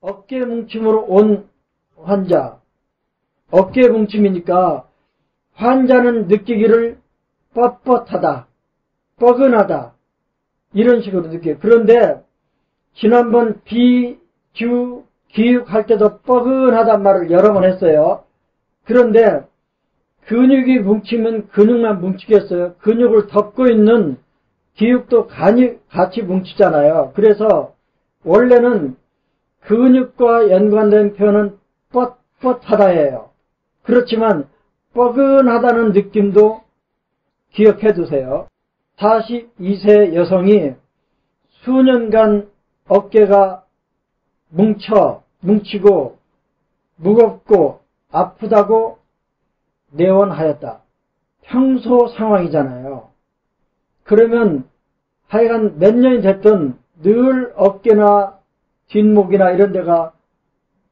어깨 뭉침으로 온 환자, 어깨 뭉침이니까 환자는 느끼기를 뻣뻣하다, 뻐근하다 이런 식으로 느껴요. 그런데 지난번 기육할 때도 뻐근하단 말을 여러 번 했어요. 그런데 근육이 뭉치면 근육만 뭉치겠어요. 근육을 덮고 있는 기육도 같이 뭉치잖아요. 그래서 원래는 근육과 연관된 표현은 뻣뻣하다예요. 그렇지만 뻐근하다는 느낌도 기억해 두세요. 42세 여성이 수년간 어깨가 뭉치고 무겁고 아프다고 내원하였다. 평소 상황이잖아요. 그러면 하여간 몇 년이 됐든 늘 어깨나 뒷목이나 이런 데가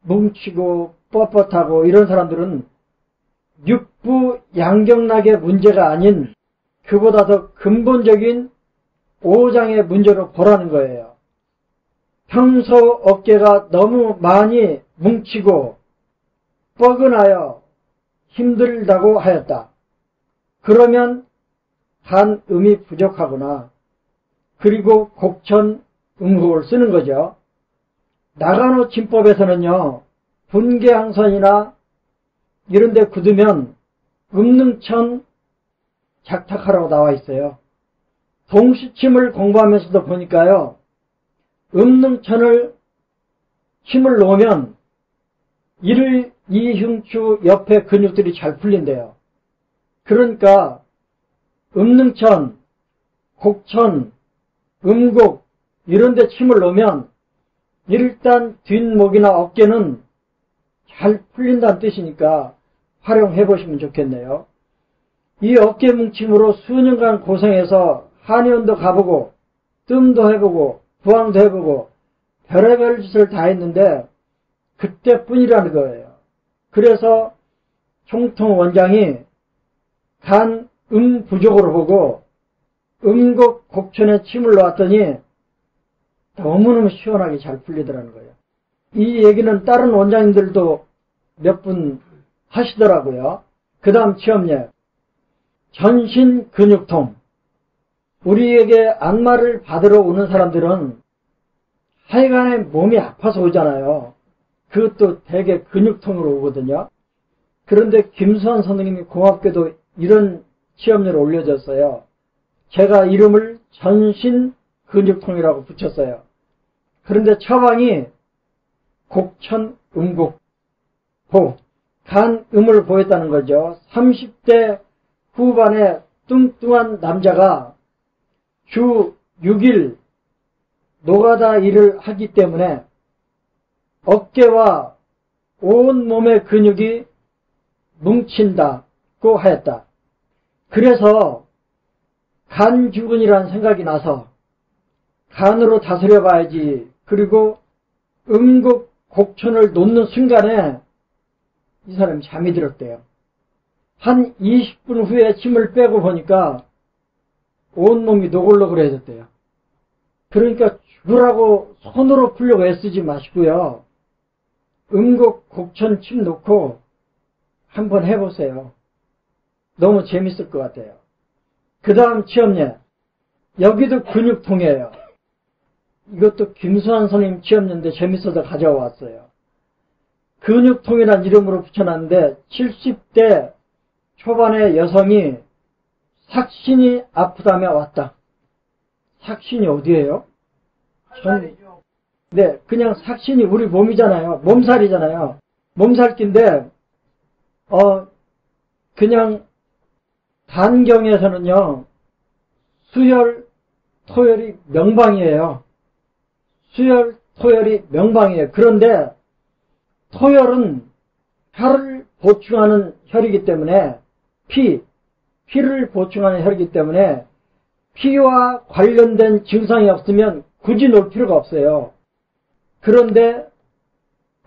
뭉치고 뻣뻣하고 이런 사람들은 육부 양경락의 문제가 아닌 그보다 더 근본적인 오장의 문제로 보라는 거예요. 평소 어깨가 너무 많이 뭉치고 뻐근하여 힘들다고 하였다. 그러면 간음이 부족하구나. 그리고 곡천 음곡을 쓰는 거죠. 나가노 침법에서는요, 분계항선이나 이런 데 굳으면 음능천 작탁하라고 나와 있어요. 동시침을 공부하면서도 보니까요, 음능천을 침을 놓으면 1, 2흉추 옆에 근육들이 잘 풀린대요. 그러니까 음능천, 곡천, 음곡 이런 데 침을 놓으면 일단 뒷목이나 어깨는 잘 풀린다는 뜻이니까 활용해 보시면 좋겠네요. 이 어깨 뭉침으로 수년간 고생해서 한의원도 가보고 뜸도 해보고 부항도 해보고 별의별 짓을 다 했는데 그때뿐이라는 거예요. 그래서 총통원장이 간음 부족으로 보고 음곡 곡천에 침을 놓았더니 너무너무 시원하게 잘 풀리더라는 거예요. 이 얘기는 다른 원장님들도 몇 분 하시더라고요. 그 다음 취업예. 전신 근육통. 우리에게 안마를 받으러 오는 사람들은 하여간에 몸이 아파서 오잖아요. 그것도 대개 근육통으로 오거든요. 그런데 김수환 선생님이 고맙게도 이런 취업률을 올려줬어요. 제가 이름을 전신 근육통이라고 붙였어요. 그런데 처방이 곡천 음곡 간음을 보였다는 거죠. 30대 후반에 뚱뚱한 남자가 주 6일 노가다 일을 하기 때문에 어깨와 온몸의 근육이 뭉친다고 하였다. 그래서 간주근이라는 생각이 나서 간으로 다스려 봐야지. 그리고 음곡 곡천을 놓는 순간에 이 사람이 잠이 들었대요. 한 20분 후에 침을 빼고 보니까 온몸이 노골노골해졌대요. 그러니까 죽으라고 손으로 풀려고 애쓰지 마시고요. 음곡 곡천 침 놓고 한번 해보세요. 너무 재밌을 것 같아요. 그 다음 취업예. 여기도 근육통이에요. 이것도 김수환 선생님 취업예인데 재밌어서 가져왔어요. 근육통이라는 이름으로 붙여놨는데 70대 초반의 여성이 삭신이 아프다며 왔다. 삭신이 어디예요? 네, 그냥 삭신이 우리 몸이잖아요. 몸살이잖아요. 몸살기인데 그냥 단경에서는요. 수혈, 토혈이 명방이에요. 수혈, 토혈이 명방이에요. 그런데 토혈은 혈을 보충하는 혈이기 때문에 피를 보충하는 혈이기 때문에 피와 관련된 증상이 없으면 굳이 놓을 필요가 없어요. 그런데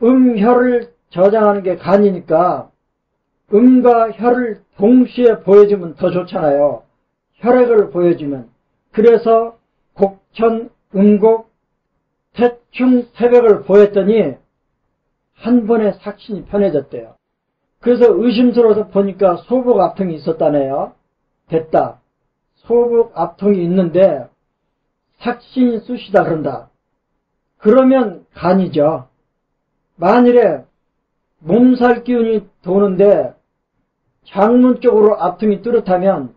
혈을 저장하는 게 간이니까 음과 혈을 동시에 보여주면 더 좋잖아요. 혈액을 보여주면. 그래서 곡천, 음곡, 태충, 태백을 보였더니 한 번에 삭신이 편해졌대요. 그래서 의심스러워서 보니까 소복 압통이 있었다네요. 됐다. 소복 압통이 있는데 삭신이 쑤시다 그런다. 그러면 간이죠. 만일에 몸살 기운이 도는데 장문 쪽으로 압통이 뚜렷하면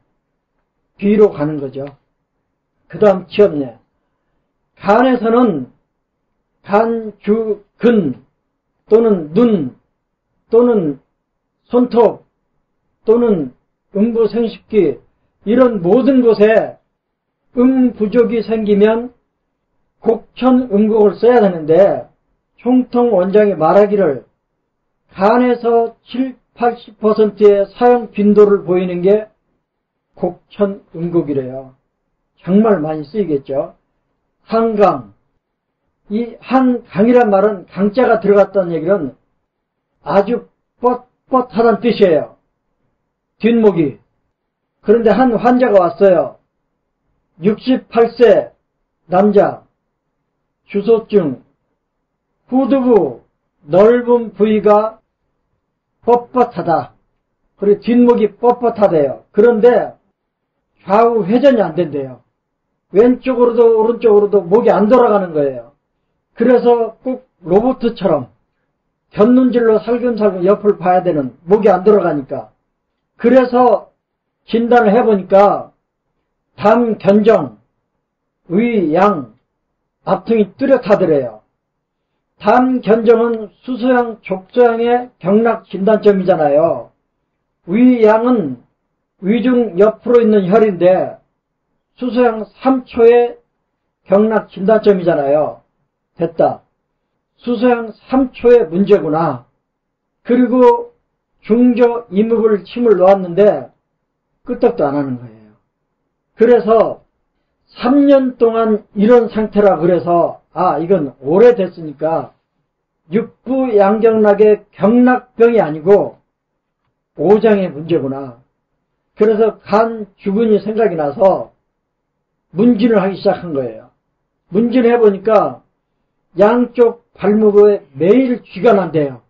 비로 가는 거죠. 그 다음 치엽내. 간에서는 간, 주, 근 또는 눈 또는 손톱 또는 음부생식기 이런 모든 곳에 부족이 생기면 곡천음곡을 써야 되는데 총통 원장이 말하기를 간에서 70~80%의 사용 빈도를 보이는 게 곡천음곡이래요. 정말 많이 쓰이겠죠. 한강. 이 한강이란 말은 강자가 들어갔다는 얘기는 아주 뻣뻣하다는 뜻이에요. 뒷목이. 그런데 한 환자가 왔어요. 68세 남자, 주소증, 후두부 넓은 부위가 뻣뻣하다. 그리고 뒷목이 뻣뻣하대요. 그런데 좌우 회전이 안 된대요. 왼쪽으로도 오른쪽으로도 목이 안 돌아가는 거예요. 그래서 꼭 로봇처럼 곁눈질로 살금살금 옆을 봐야 되는, 목이 안 돌아가니까. 그래서 진단을 해보니까 담, 견정, 위, 양, 압통이 뚜렷하더래요. 담, 견정은 수소양, 족소양의 경락 진단점이잖아요. 위, 양은 위중 옆으로 있는 혈인데 수소양 3초의 경락 진단점이잖아요. 됐다. 수소양 3초의 문제구나. 그리고 중저 이목을 침을 놓았는데 끄떡도 안 하는 거예요. 그래서 3년 동안 이런 상태라 그래서 이건 오래됐으니까 육부양경락의 경락병이 아니고 오장의 문제구나. 그래서 간 주근이 생각이 나서 문진을 하기 시작한 거예요. 문진을 해보니까 양쪽 발목에 매일 쥐가 난대요.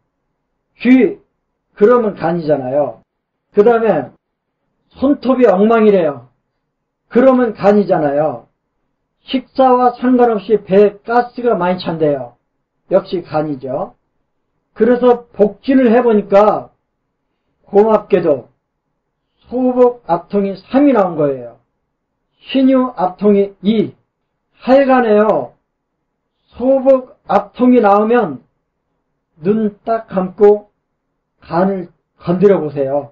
쥐, 그러면 간이잖아요. 그 다음에 손톱이 엉망이래요. 그러면 간이잖아요. 식사와 상관없이 배에 가스가 많이 찬대요. 역시 간이죠. 그래서 복진을 해보니까 고맙게도 소복 압통이 3이 나온 거예요. 신유 압통이 2. 하여간에요. 소복 압통이 나오면 눈 딱 감고 간을 건드려 보세요.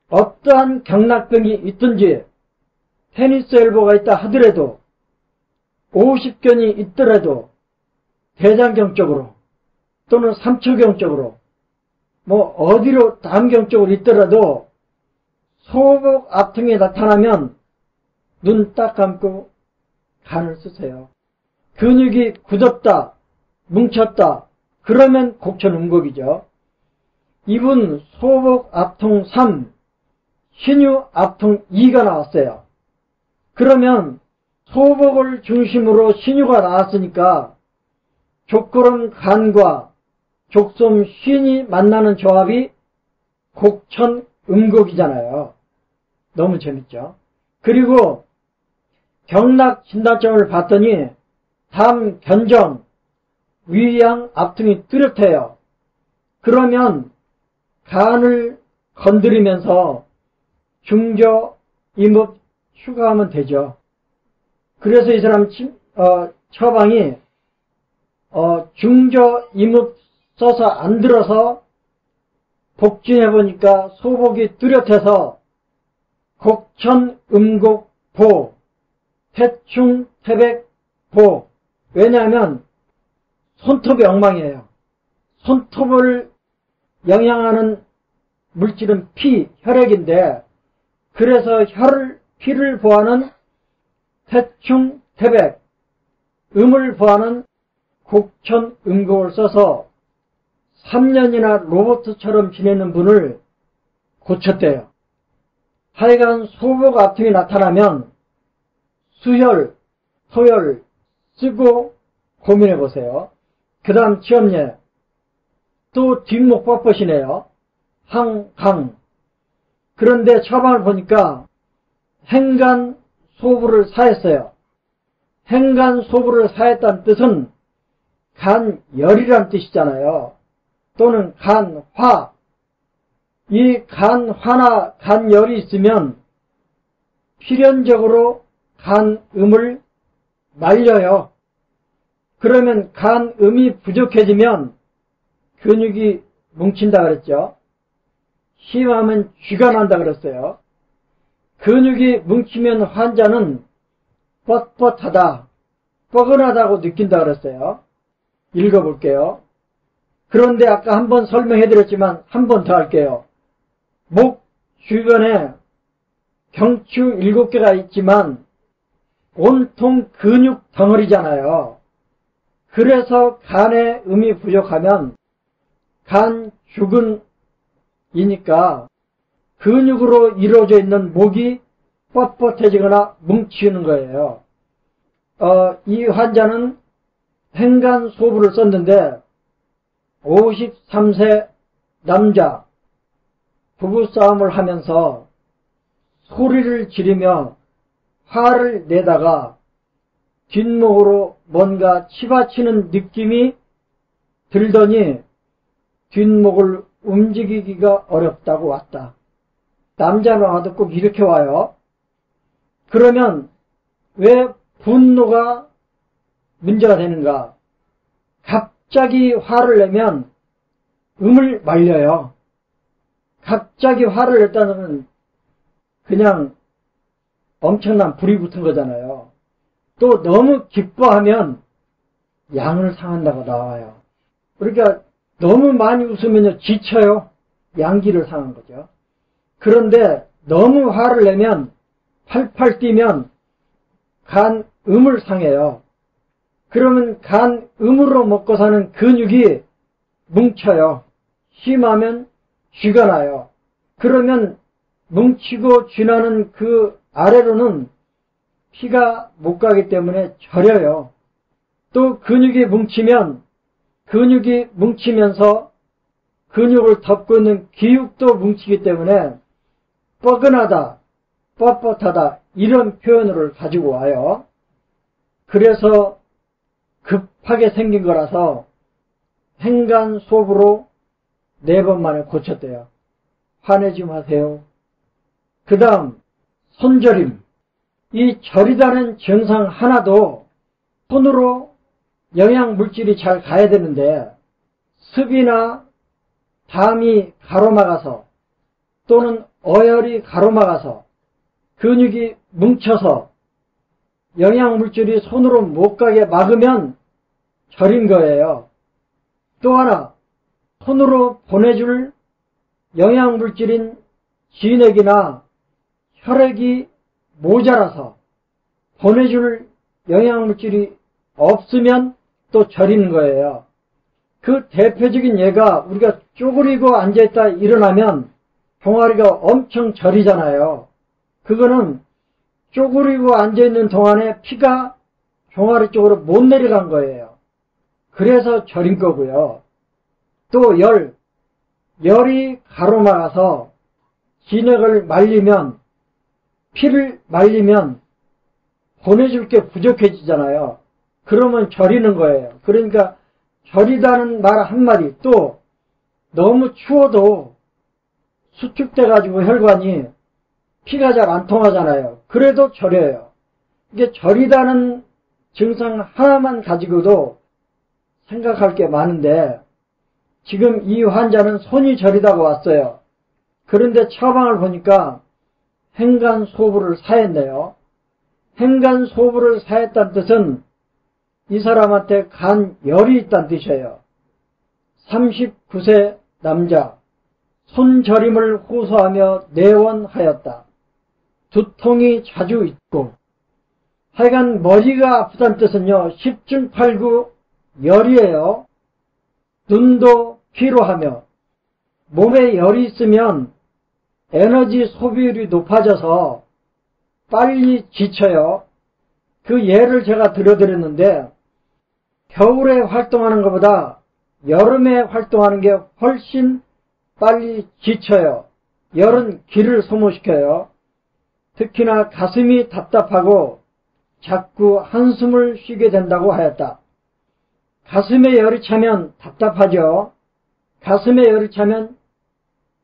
어떠한 경락병이 있든지 테니스 엘보가 있다 하더라도 50견이 있더라도 대장경 쪽으로 또는 삼초경 쪽으로 어디로 담경 쪽으로 있더라도 소복 압통이 나타나면 눈 딱 감고 간을 쓰세요. 근육이 굳었다, 뭉쳤다, 그러면 곡천음곡이죠. 이분 소복 압통 3, 신유 압통 2가 나왔어요. 그러면 소복을 중심으로 신유가 나왔으니까 족고름 간과 족솜 신이 만나는 조합이 곡천음곡이잖아요. 너무 재밌죠. 그리고 경락 진단점을 봤더니 담, 견정, 위양 압통이 뚜렷해요. 그러면 간을 건드리면서 중저, 임읍 추가하면 되죠. 그래서 이 사람 처방이 중저, 임읍 써서 안 들어서 복진해보니까 소복이 뚜렷해서 곡천, 음곡, 보, 태충, 태백, 보. 왜냐하면 손톱이 엉망이에요. 손톱을 영양하는 물질은 피, 혈액인데 그래서 피를 보하는 태충, 태백, 음을 보하는 곡천, 음곡을 써서 3년이나 로봇처럼 지내는 분을 고쳤대요. 하여간 소복 압통이 나타나면 수혈, 토혈 쓰고 고민해 보세요. 그 다음 치엽내. 또 뒷목 뻣뻣이네요. 항강. 그런데 처방을 보니까 행간소부를 사했어요. 행간소부를 사했다는 뜻은 간열이란 뜻이잖아요. 또는 간화. 이 간화나 간열이 있으면 필연적으로 간음을 말려요. 그러면 간음이 부족해지면 근육이 뭉친다 그랬죠. 심하면 쥐가 난다 그랬어요. 근육이 뭉치면 환자는 뻣뻣하다, 뻐근하다고 느낀다 그랬어요. 읽어볼게요. 그런데 아까 한번 설명해드렸지만 한 번 더 할게요. 목 주변에 경추 7개가 있지만 온통 근육 덩어리잖아요. 그래서 간에 음이 부족하면 간죽은이니까 근육으로 이루어져 있는 목이 뻣뻣해지거나 뭉치는 거예요. 이 환자는 행간소부를 썼는데 53세 남자, 부부싸움을 하면서 소리를 지르며 화를 내다가 뒷목으로 뭔가 치받치는 느낌이 들더니 뒷목을 움직이기가 어렵다고 왔다. 남자는 와도 꼭 이렇게 와요. 그러면 왜 분노가 문제가 되는가? 갑자기 화를 내면 음을 말려요. 갑자기 화를 냈다는 그냥 엄청난 불이 붙은 거잖아요. 또 너무 기뻐하면 양을 상한다고 나와요. 그러니까 너무 많이 웃으면 지쳐요. 양기를 상한 거죠. 그런데 너무 화를 내면 팔팔 뛰면 간음을 상해요. 그러면 간음으로 먹고 사는 근육이 뭉쳐요. 심하면 쥐가 나요. 그러면 뭉치고 쥐나는 그 아래로는 피가 못 가기 때문에 저려요. 또 근육이 뭉치면서 근육을 덮고 있는 기육도 뭉치기 때문에 뻐근하다, 뻣뻣하다 이런 표현을 가지고 와요. 그래서 급하게 생긴 거라서 행간소부로 4번 만에 고쳤대요. 화내지 마세요. 그 다음 손저림. 이 저리다는 증상 하나도 손으로 영양물질이 잘 가야 되는데 습이나 담이 가로막아서 또는 어혈이 가로막아서 근육이 뭉쳐서 영양물질이 손으로 못 가게 막으면 저린 거예요. 또 하나 손으로 보내줄 영양물질인 진액이나 혈액이 모자라서 보내줄 영양물질이 없으면 또 저리는 거예요. 그 대표적인 예가 우리가 쪼그리고 앉아있다 일어나면 종아리가 엄청 저리잖아요. 그거는 쪼그리고 앉아있는 동안에 피가 종아리 쪽으로 못 내려간 거예요. 그래서 저린 거고요. 또 열이 가로막아서 진액을 말리면 피를 말리면 보내줄 게 부족해지잖아요. 그러면 저리는 거예요. 그러니까 저리다는 말 한마디 또 너무 추워도 수축돼가지고 혈관이 피가 잘 안 통하잖아요. 그래도 저려요. 이게 저리다는 증상 하나만 가지고도 생각할 게 많은데 지금 이 환자는 손이 저리다고 왔어요. 그런데 처방을 보니까 행간소부를 사했네요. 행간소부를 사했다는 뜻은 이 사람한테 간열이 있다는 뜻이에요. 39세 남자, 손저림을 호소하며 내원하였다. 두통이 자주 있고 하여간 머리가 아프다는 뜻은요. 10중 8구 열이에요. 눈도 피로하며 몸에 열이 있으면 에너지 소비율이 높아져서 빨리 지쳐요. 그 예를 제가 들어드렸는데 겨울에 활동하는 것보다 여름에 활동하는 게 훨씬 빨리 지쳐요. 열은 기를 소모시켜요. 특히나 가슴이 답답하고 자꾸 한숨을 쉬게 된다고 하였다. 가슴에 열이 차면 답답하죠. 가슴에 열이 차면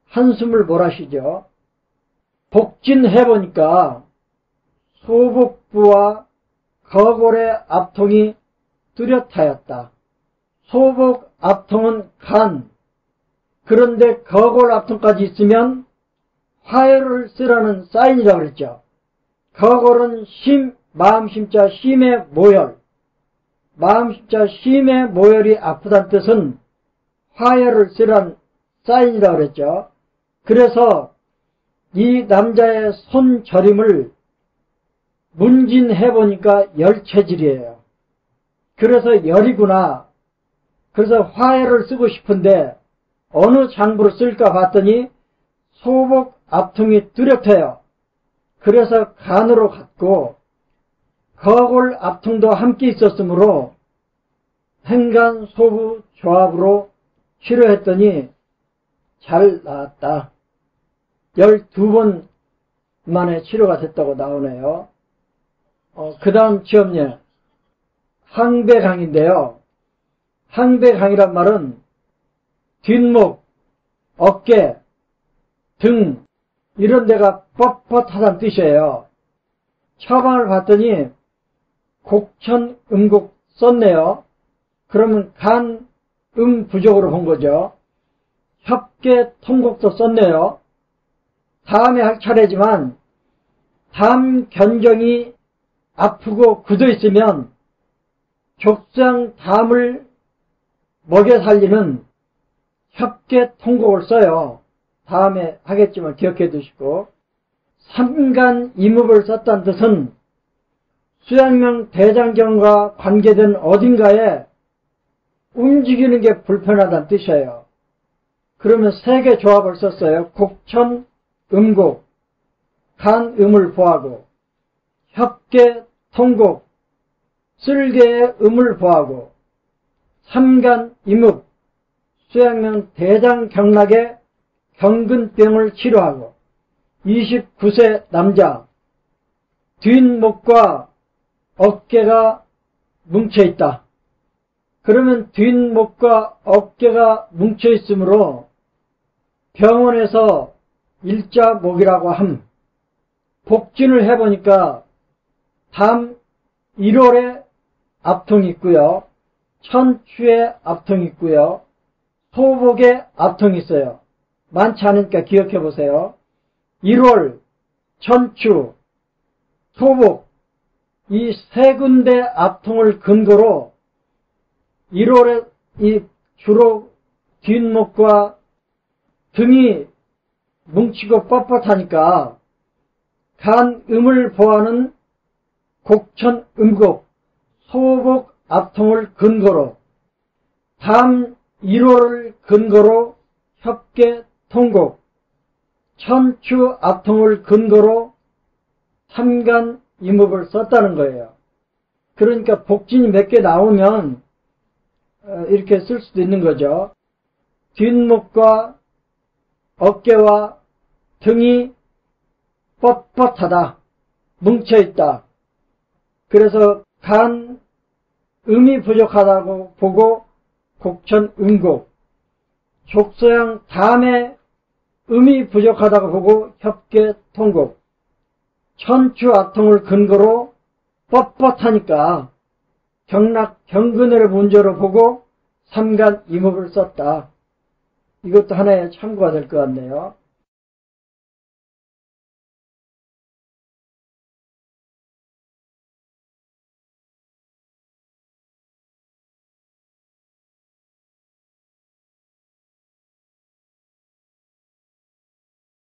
한숨을 몰아쉬죠. 복진해보니까 소복부와 거골의 압통이 뚜렷하였다. 소복 압통은 간, 그런데 거골 압통까지 있으면 화혈을 쓰라는 사인이라고 그랬죠. 거골은 마음심자 심의 모열, 마음심자 심의 모열이 아프다는 뜻은 화혈을 쓰라는 사인이라고 그랬죠. 그래서 이 남자의 손저림을 문진해보니까 열체질이에요. 그래서 열이구나. 그래서 화해를 쓰고 싶은데 어느 장부로 쓸까 봤더니 소복 압통이 뚜렷해요. 그래서 간으로 갔고 거골 압통도 함께 있었으므로 행간 소부 조합으로 치료했더니 잘 나았다. 12번 만에 치료가 됐다고 나오네요. 그 다음 지엄예 항배강인데요. 항배강이란 말은 뒷목, 어깨, 등 이런 데가 뻣뻣하다는 뜻이에요. 처방을 봤더니 곡천 음곡 썼네요. 그러면 간, 부족으로 본 거죠. 협계 통곡도 썼네요. 다음에 할 차례지만 담 견정이 아프고 굳어 있으면 족상 담을 먹여 살리는 협계 통곡을 써요. 다음에 하겠지만 기억해 두시고, 삼간 이목을 썼다는 뜻은 수양명 대장경과 관계된 어딘가에 움직이는 게 불편하다는 뜻이에요. 그러면 세 개 조합을 썼어요. 곡천, 음곡, 간, 음을 보하고, 협계, 통곡, 쓸개의 음을 보하고, 삼간, 이묵, 수양명 대장경락의 경근병을 치료하고, 29세 남자, 뒷목과 어깨가 뭉쳐있다. 그러면 뒷목과 어깨가 뭉쳐있으므로 병원에서 일자목이라고 함. 복진을 해보니까 담 1월에 압통이 있고요. 천추에 압통이 있고요. 소복에 압통이 있어요. 많지 않으니까 기억해 보세요. 1월, 천추, 소복 이 세 군데 압통을 근거로 1월에 이 주로 뒷목과 등이 뭉치고 뻣뻣하니까 간, 음을 보하는 곡천, 음곡, 소복 압통을 근거로 담 1월을 근거로 협계, 통곡, 천추 압통을 근거로 삼간, 이목을 썼다는 거예요. 그러니까 복진이 몇 개 나오면 이렇게 쓸 수도 있는 거죠. 뒷목과 어깨와 등이 뻣뻣하다, 뭉쳐있다. 그래서 간, 음이 부족하다고 보고 곡천, 음곡, 족소양 담에 음이 부족하다고 보고 협계, 통곡, 천추 압통을 근거로 뻣뻣하니까 경락, 경근을 문제로 보고 삼간, 이목을 썼다. 이것도 하나의 참고가 될 것 같네요.